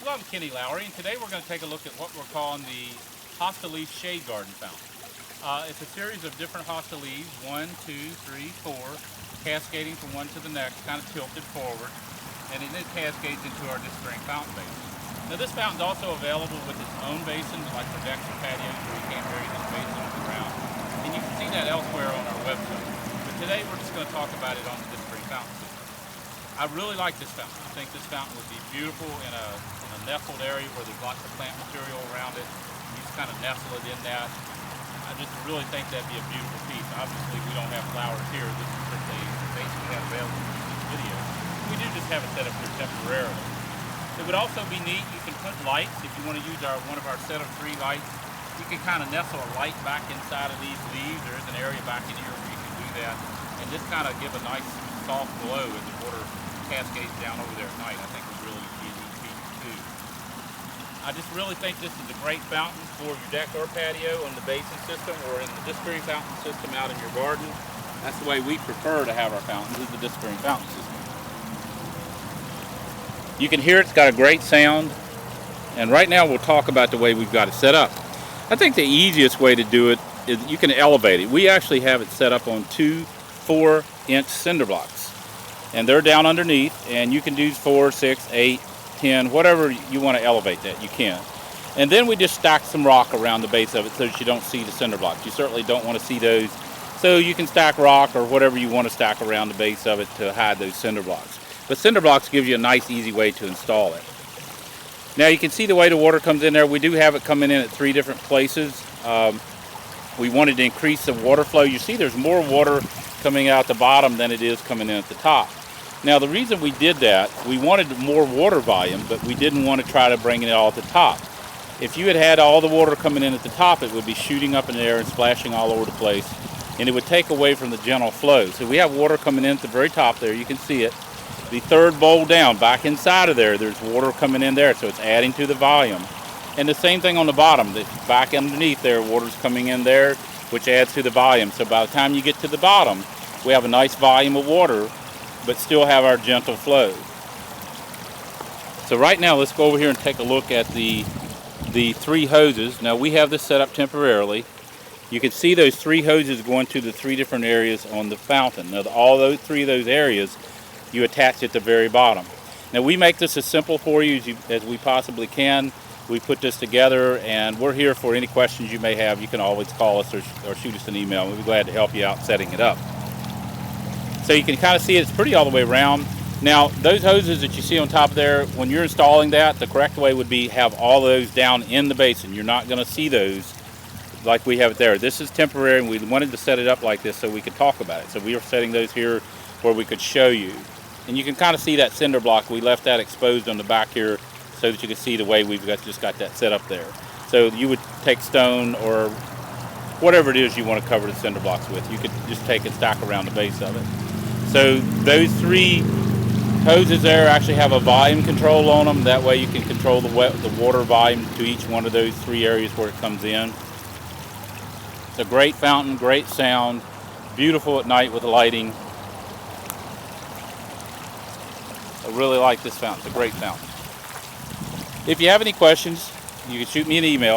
Hello, I'm Kenny Lowry, and today we're going to take a look at what we're calling the Hosta leaf shade garden fountain. It's a series of different Hosta leaves, 1, 2, 3, 4, cascading from one to the next, kind of tilted forward, and then it cascades into our disc-spring fountain basin. Now this fountain is also available with its own basin, like for decks or patios where you can't bury this basin on the ground, and you can see that elsewhere on our website. But today we're just going to talk about it on the disc-spring fountain system. I really like this fountain. I think this fountain would be beautiful in a nestled area where there's lots of plant material around it. You just kind of nestle it in that. I just really think that'd be a beautiful piece. Obviously, we don't have flowers here. This is just a base we have available for this video. We do just have it set up here temporarily. It would also be neat. You can put lights if you want to use one of our set of 3 lights. You can kind of nestle a light back inside of these leaves. There is an area back in here where you can do that, and just kind of give a nice soft glow as the water cascades down over there at night. I think would really be a neat feature too. I just really think this is a great fountain for your deck or patio on the basin system or in the disc-spring fountain system out in your garden. That's the way we prefer to have our fountains, is the disc-spring fountain system. You can hear it's got a great sound, and right now we'll talk about the way we've got it set up. I think the easiest way to do it is you can elevate it. We actually have it set up on 2 4-inch cinder blocks, and they're down underneath, and you can do 4, 6, 8, 10, whatever you want to elevate that, you can. And then we just stack some rock around the base of it so that you don't see the cinder blocks. You certainly don't want to see those, so you can stack rock or whatever you want to stack around the base of it to hide those cinder blocks. But cinder blocks give you a nice, easy way to install it. Now you can see the way the water comes in there. We do have it coming in at 3 different places. We wanted to increase the water flow. You see there's more water coming out the bottom than it is coming in at the top. Now the reason we did that, we wanted more water volume, but we didn't want to try to bring it all at the top. If you had all the water coming in at the top, it would be shooting up in the air and splashing all over the place, and it would take away from the gentle flow. So we have water coming in at the very top there, you can see it. The 3rd bowl down, back inside of there, there's water coming in there, so it's adding to the volume. And the same thing on the bottom, the back underneath there, water's coming in there, which adds to the volume. So by the time you get to the bottom, we have a nice volume of water, but still have our gentle flow. So right now, let's go over here and take a look at the 3 hoses. Now we have this set up temporarily. You can see those 3 hoses going to the 3 different areas on the fountain. Now all those 3 of those areas, you attach at the very bottom. Now we make this as simple for you as we possibly can. We put this together, and we're here for any questions you may have. You can always call us or shoot us an email. We'll be glad to help you out setting it up. So you can kind of see it's pretty all the way around. Now those hoses that you see on top there, when you're installing that, the correct way would be have all those down in the basin. You're not going to see those like we have it there. This is temporary, and we wanted to set it up like this so we could talk about it. So we are setting those here where we could show you. And you can kind of see that cinder block. We left that exposed on the back here so that you can see the way we've just got that set up there. So you would take stone or whatever it is you want to cover the cinder blocks with. You could just take and stack around the base of it. So those 3 hoses there actually have a volume control on them. That way you can control the water volume to each one of those 3 areas where it comes in. It's a great fountain, great sound, beautiful at night with the lighting. I really like this fountain. It's a great fountain. If you have any questions, you can shoot me an email.